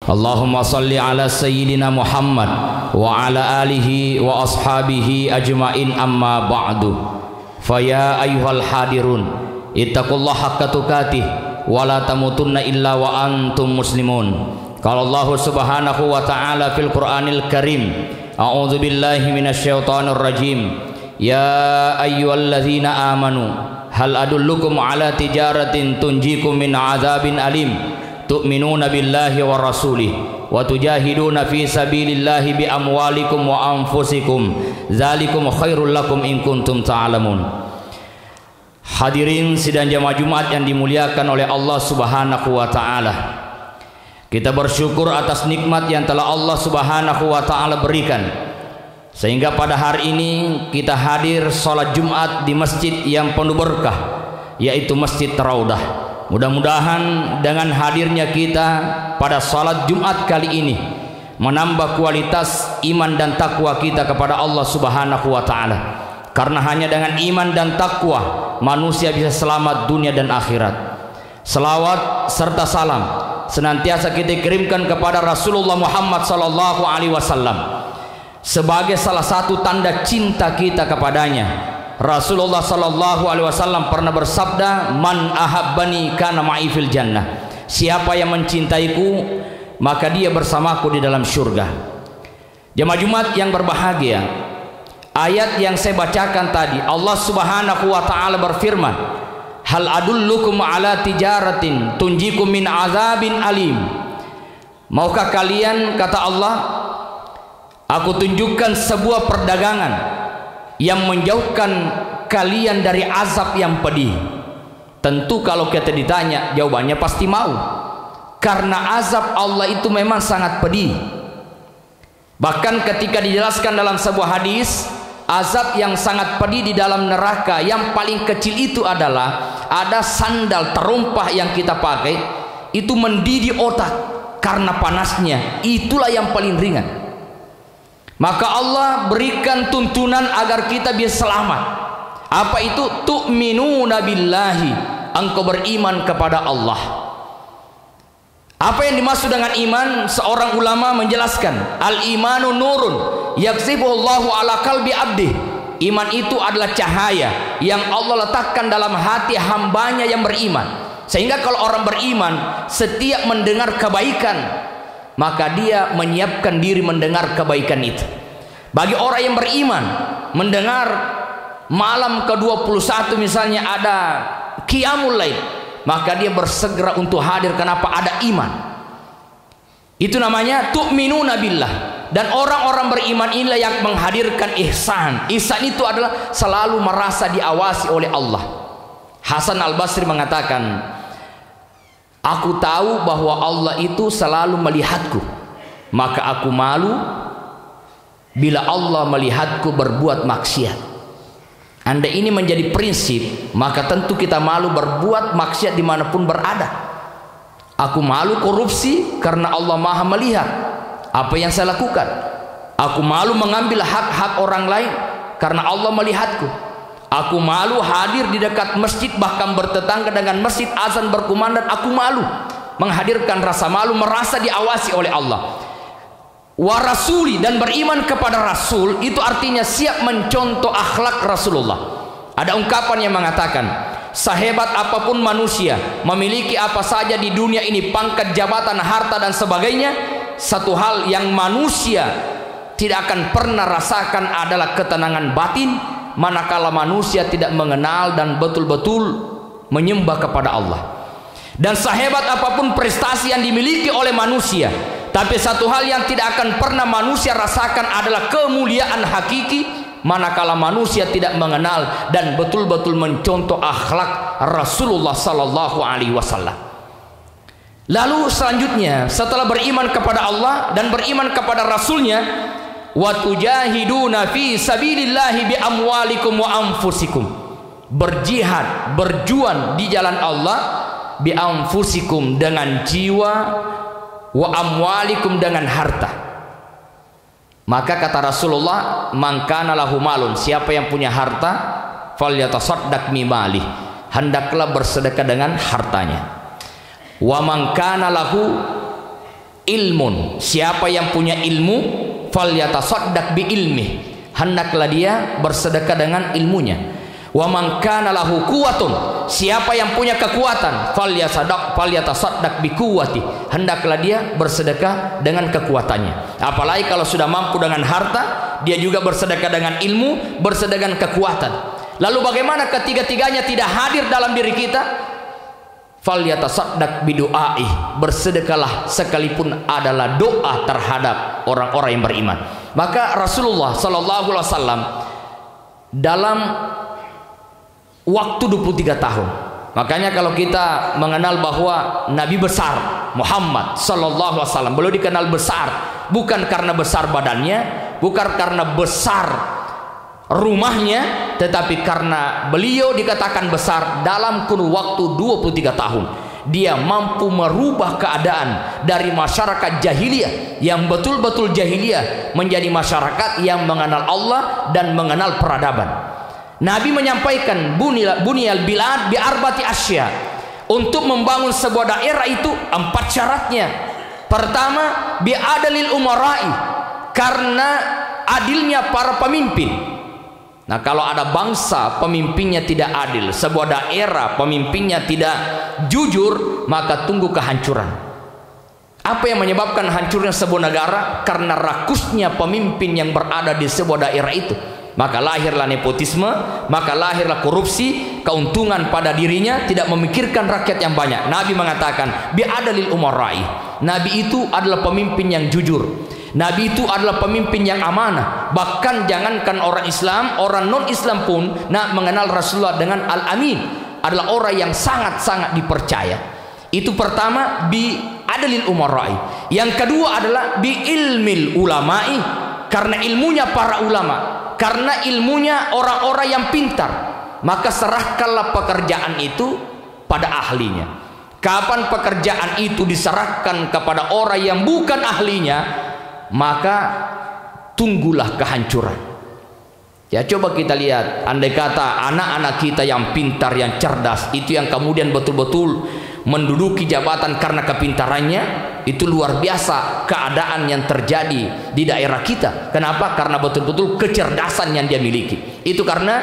Allahumma salli ala sayyidina Muhammad wa ala alihi wa ashabihi ajmain, amma ba'du. Faya ayyuhal hadirun, ittaqullaha haqqa tuqatih wa la tamutunna illa wa antum muslimun. Qala Allah subhanahu wa ta'ala fil Qur'anil Karim, a'udzu billahi minasyaitonir rajim. Ya ayyuhalladzina amanu hal adullukum ala tijaratin tunjikum min adzabin alim tu'minuna billahi wa rasulih wa tujahiduna fi sabilillahi bi amwalikum wa anfusikum dzalikum khairul lakum in kuntum ta'lamun. Hadirin sidang jamaah Jumat yang dimuliakan oleh Allah Subhanahu wa taala. Kita bersyukur atas nikmat yang telah Allah Subhanahu wa taala berikan, sehingga pada hari ini kita hadir salat Jumat di masjid yang penuh berkah, yaitu Masjid Raudhah. Mudah-mudahan dengan hadirnya kita pada salat Jumat kali ini menambah kualitas iman dan takwa kita kepada Allah Subhanahu wa taala. Karena hanya dengan iman dan takwa manusia bisa selamat dunia dan akhirat. Selawat serta salam senantiasa kita kirimkan kepada Rasulullah Muhammad sallallahu alaihi wasallam sebagai salah satu tanda cinta kita kepadanya. Rasulullah sallallahu alaihi wasallam pernah bersabda, "Man ahabbani kana ma'i fil jannah." Siapa yang mencintaiku, maka dia bersamaku di dalam surga. Jemaah Jumat yang berbahagia, ayat yang saya bacakan tadi, Allah Subhanahu wa taala berfirman, "Hal adullukum ala tijaratin tunjikum min azabin alim." Maukah kalian, kata Allah, aku tunjukkan sebuah perdagangan yang menjauhkan kalian dari azab yang pedih? Tentu kalau kita ditanya, jawabannya pasti mau, karena azab Allah itu memang sangat pedih. Bahkan ketika dijelaskan dalam sebuah hadis, azab yang sangat pedih di dalam neraka yang paling kecil itu adalah ada sandal terumpah yang kita pakai itu mendidih otak karena panasnya, itulah yang paling ringan. Maka Allah berikan tuntunan agar kita bisa selamat. Apa itu? Tu'minuna billahi, engkau beriman kepada Allah. Apa yang dimaksud dengan iman? Seorang ulama menjelaskan, al-imanu nurun yaksibuhullahu ala qalbi abdi. Iman itu adalah cahaya yang Allah letakkan dalam hati hambanya yang beriman, sehingga kalau orang beriman setiap mendengar kebaikan maka dia menyiapkan diri mendengar kebaikan itu. Bagi orang yang beriman, mendengar malam ke-21 misalnya ada qiyamul lail, maka dia bersegera untuk hadir. Kenapa? Ada iman. Itu namanya tu'minuna billah. Dan orang-orang beriman inilah yang menghadirkan ihsan. Ihsan itu adalah selalu merasa diawasi oleh Allah. Hasan Al-Basri mengatakan, aku tahu bahwa Allah itu selalu melihatku, maka aku malu bila Allah melihatku berbuat maksiat. Anda ini menjadi prinsip, maka tentu kita malu berbuat maksiat dimanapun berada. Aku malu korupsi karena Allah maha melihat apa yang saya lakukan. Aku malu mengambil hak-hak orang lain karena Allah melihatku. Aku malu hadir di dekat masjid, bahkan bertetangga dengan masjid, azan berkumandang, aku malu. Menghadirkan rasa malu, merasa diawasi oleh Allah. Wa rasuli, dan beriman kepada Rasul itu artinya siap mencontoh akhlak Rasulullah. Ada ungkapan yang mengatakan, sehebat apapun manusia, memiliki apa saja di dunia ini, pangkat, jabatan, harta dan sebagainya, satu hal yang manusia tidak akan pernah rasakan adalah ketenangan batin manakala manusia tidak mengenal dan betul-betul menyembah kepada Allah. Dan sehebat apapun prestasi yang dimiliki oleh manusia, tapi satu hal yang tidak akan pernah manusia rasakan adalah kemuliaan hakiki manakala manusia tidak mengenal dan betul-betul mencontoh akhlak Rasulullah sallallahu alaihi wasallam. Lalu selanjutnya, setelah beriman kepada Allah dan beriman kepada Rasulnya, wa tujahiduna fi sabilillahi bi amwalikum wa anfusikum, berjihad, berjuang di jalan Allah, bi anfusikum dengan jiwa, wa amwalikum dengan harta. Maka kata Rasulullah, man kana lahu malun, siapa yang punya harta, falyatasaddaq mimali, hendaklah bersedekah dengan hartanya. Wa man kana lahu ilmun, siapa yang punya ilmu, falyatasaddaq bi ilmi, hendaklah dia bersedekah dengan ilmunya. Wa man kana lahu quwwatun, siapa yang punya kekuatan, falyatasaddaq bi quwwati, hendaklah dia bersedekah dengan kekuatannya. Apalagi kalau sudah mampu dengan harta, dia juga bersedekah dengan ilmu, bersedekah dengan kekuatan. Lalu bagaimana ketiga-tiganya tidak hadir dalam diri kita? Falyatasaddaq bidu'ai, bersedekahlah sekalipun adalah doa terhadap orang-orang yang beriman. Maka Rasulullah sallallahu alaihi wasallam dalam waktu 23 tahun. Makanya kalau kita mengenal bahwa Nabi besar Muhammad sallallahu alaihi wasallam, beliau dikenal besar bukan karena besar badannya, bukan karena besar rumahnya, tetapi karena beliau dikatakan besar dalam kurun waktu 23 tahun. Dia mampu merubah keadaan dari masyarakat jahiliyah yang betul-betul jahiliyah menjadi masyarakat yang mengenal Allah dan mengenal peradaban. Nabi menyampaikan bunyal bilad bi arba'ati asya, untuk membangun sebuah daerah itu 4 syaratnya. Pertama, bi adalil umara'i, karena adilnya para pemimpin. Nah, kalau ada bangsa pemimpinnya tidak adil, sebuah daerah pemimpinnya tidak jujur, maka tunggu kehancuran. Apa yang menyebabkan hancurnya sebuah negara? Karena rakusnya pemimpin yang berada di sebuah daerah itu. Maka lahirlah nepotisme, maka lahirlah korupsi, keuntungan pada dirinya, tidak memikirkan rakyat yang banyak. Nabi mengatakan bi adalil umara'i, Nabi itu adalah pemimpin yang jujur, Nabi itu adalah pemimpin yang amanah. Bahkan jangankan orang Islam, orang non Islam pun mengenal Rasulullah dengan al-amin, adalah orang yang sangat-sangat dipercaya. Itu pertama, bi adalil umara'i. Yang kedua adalah bi ilmil ulama'i, karena ilmunya para ulama, karena ilmunya orang-orang yang pintar, maka serahkanlah pekerjaan itu pada ahlinya. Kapan pekerjaan itu diserahkan kepada orang yang bukan ahlinya, maka tunggulah kehancuran. Ya, coba kita lihat, andai kata anak-anak kita yang pintar, yang cerdas, itu yang kemudian betul-betul menduduki jabatan karena kepintarannya, itu luar biasa keadaan yang terjadi di daerah kita. Kenapa? Karena betul-betul kecerdasan yang dia miliki. Itu karena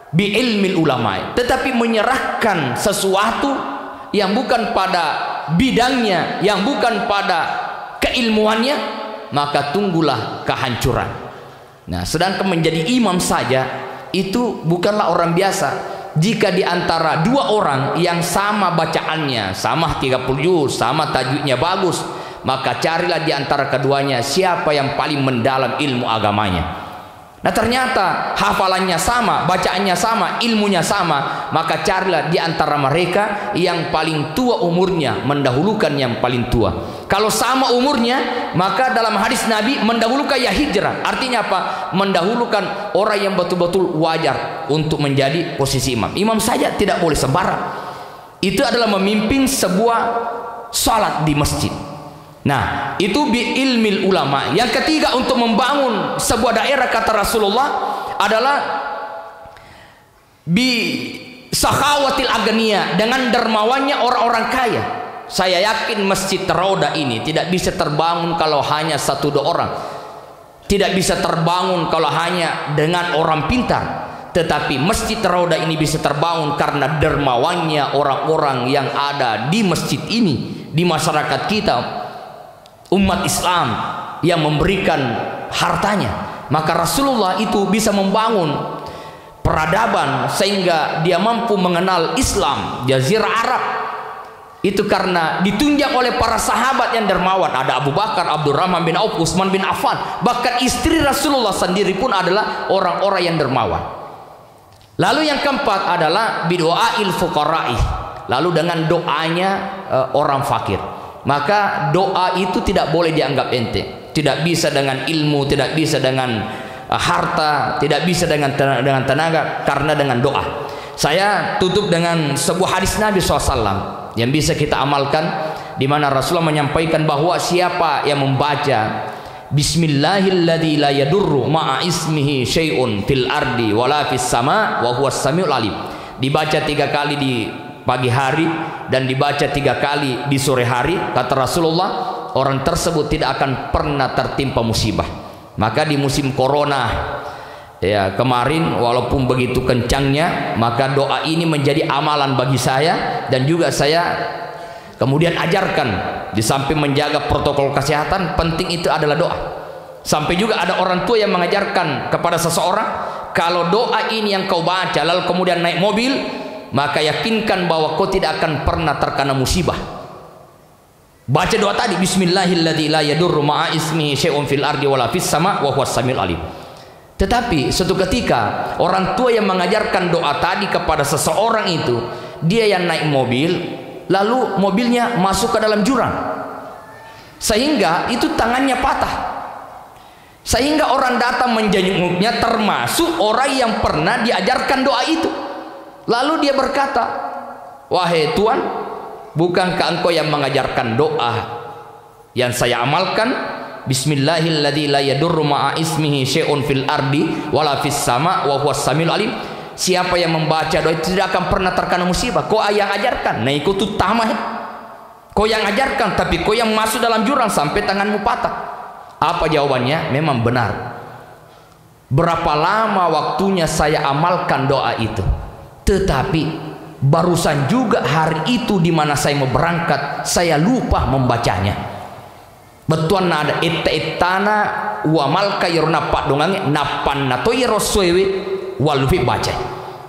bi ilmil ulama. Tetapi menyerahkan sesuatu yang bukan pada bidangnya, yang bukan pada keilmuannya, maka tunggulah kehancuran. Nah, sedangkan menjadi imam saja itu bukanlah orang biasa. Jika di antara 2 orang yang sama bacaannya, sama 30 juz, sama tajwidnya bagus, maka carilah di antara keduanya siapa yang paling mendalam ilmu agamanya. Nah, ternyata hafalannya sama, bacaannya sama, ilmunya sama, maka carilah di antara mereka yang paling tua umurnya, mendahulukan yang paling tua. Kalau sama umurnya, maka dalam hadis Nabi mendahulukan ya hijrah. Artinya apa? Mendahulukan orang yang betul-betul wajar untuk menjadi posisi imam. Imam saja tidak boleh sembarang. Itu adalah memimpin sebuah salat di masjid. Nah, itu bi ilmil ulama. Yang ketiga, untuk membangun sebuah daerah, kata Rasulullah, adalah bi sakhawatil agniya, dengan dermawannya orang-orang kaya. Saya yakin Masjid Rauda ini tidak bisa terbangun kalau hanya 1-2 orang, tidak bisa terbangun kalau hanya dengan orang pintar. Tetapi Masjid Rauda ini bisa terbangun karena dermawannya orang-orang yang ada di masjid ini, di masyarakat kita, umat Islam yang memberikan hartanya. Maka Rasulullah itu bisa membangun peradaban sehingga dia mampu mengenal Islam Jazirah Arab. Itu karena ditunjang oleh para sahabat yang dermawan. Ada Abu Bakar, Abdurrahman bin Auf, Utsman bin Affan. Bahkan istri Rasulullah sendiri pun adalah orang-orang yang dermawan. Lalu yang keempat adalah bidu'ail fuqara'i, lalu dengan doanya orang fakir. Maka doa itu tidak boleh dianggap ente. Tidak bisa dengan ilmu, tidak bisa dengan harta, tidak bisa dengan tenaga, karena dengan doa. Saya tutup dengan sebuah hadis Nabi SAW yang bisa kita amalkan, di mana Rasulullah menyampaikan bahwa siapa yang membaca Bismillahilladzi la yadurru ma'a ismihi syai'un fil ardi wala fis sama wa huwas samiul alim, dibaca 3 kali di pagi hari dan dibaca 3 kali di sore hari, kata Rasulullah, orang tersebut tidak akan pernah tertimpa musibah. Maka di musim corona ya kemarin, walaupun begitu kencangnya, maka doa ini menjadi amalan bagi saya, dan juga saya kemudian ajarkan. Di samping menjaga protokol kesehatan, penting itu adalah doa. Sampai juga ada orang tua yang mengajarkan kepada seseorang, kalau doa ini yang kau baca lalu kemudian naik mobil, maka yakinkan bahwa kau tidak akan pernah terkena musibah. Baca doa tadi, bismillahilladzi la yadurru ma'a ismihi syai'un fil ardi wala fis sama' wa huwas samiul alim. Tetapi suatu ketika orang tua yang mengajarkan doa tadi kepada seseorang itu, dia yang naik mobil, lalu mobilnya masuk ke dalam jurang, sehingga itu tangannya patah. Sehingga orang datang menjenguknya, termasuk orang yang pernah diajarkan doa itu. Lalu dia berkata, wahai Tuhan, bukankah engkau yang mengajarkan doa yang saya amalkan, bismillahilladzi la yadurru ma'a ismihi syai'un fil ardi wala fis sama' wa huwas samiul alim. Siapa yang membaca doa itu tidak akan pernah terkena musibah. Kau yang ajarkan, nah ikut utama. Kau yang ajarkan, tapi kau yang masuk dalam jurang sampai tanganmu patah. Apa jawabannya? Memang benar. Berapa lama waktunya saya amalkan doa itu, tetapi barusan juga hari itu di mana saya mau berangkat, saya lupa membacanya. Betuan ada ita-itana wa malka yorna pak dongange napan nato yeroswewe walufi baca.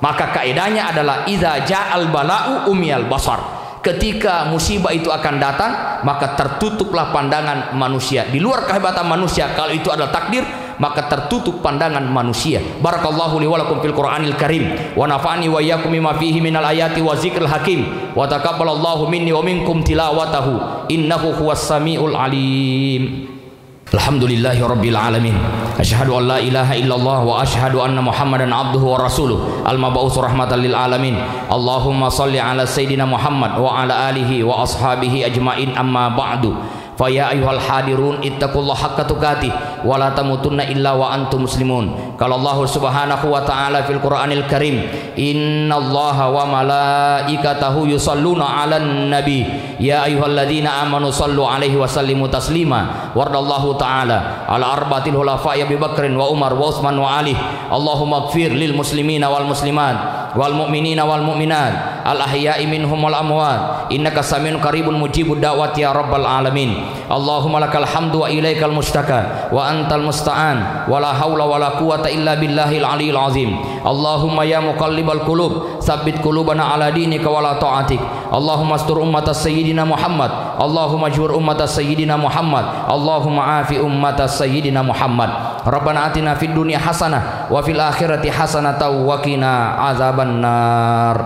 Maka kaidahnya adalah idza ja'al bala'u umiyal basar. Ketika musibah itu akan datang, maka tertutuplah pandangan manusia. Di luar kehebatan manusia, kalau itu adalah takdir, maka tertutup pandangan manusia. Barakallahu li wa lakum fil Qur'anil Karim, wa nafa'ani wa iyyakum mimma fihi minal ayati wa zikril hakim, wa taqabbalallahu minni wa minkum tilawatahu, innahu huwas samiul alim. Alhamdulillahi rabbil alamin. Asyhadu an la ilaha illallah wa asyhadu anna Muhammadan abduhu wa rasuluh al-mab'uts rahmatan lil alamin. Allahumma shalli ala sayidina Muhammad wa ala alihi wa ashabihi ajmain, amma ba'du. Fa ya ayyuhal hadirun ittaqullaha haqqa tuqatih wa la tamutunna illa wa antum muslimun. Qala Allah subhanahu wa ta'ala fil Qur'anil Karim, innallaha wa malaikatahu yusalluna 'alan nabi ya ayyuhalladzina amanu sallu 'alaihi wa sallimu taslima. Wardallahu ta'ala ala arba'atil khulafa'i Abi Bakrin wa Umar wa Utsman wa Ali. Allahumma ighfir lil muslimina wal muslimat wal mu'minina wal mu'minat al ahya'i minhum wal amwat innaka samiun qaribun mujibud da'wati ya rabbal alamin. Allahumma lakal hamdu wa ilaikal mustaka wa antal musta'an wa la haula wa la quwata illa billahil aliyil azim. Allahumma ya muqallibal qulub tsabbit qulubana ala dinika wa la ta'atik. Allahumma astur ummatas sayyidina Muhammad, Allahumma jur ummatas sayyidina Muhammad, Allahumma afi ummatas sayyidina Muhammad. Rabbana atina fid dunya hasanah wa fil akhirati hasanah wa qina azabannar.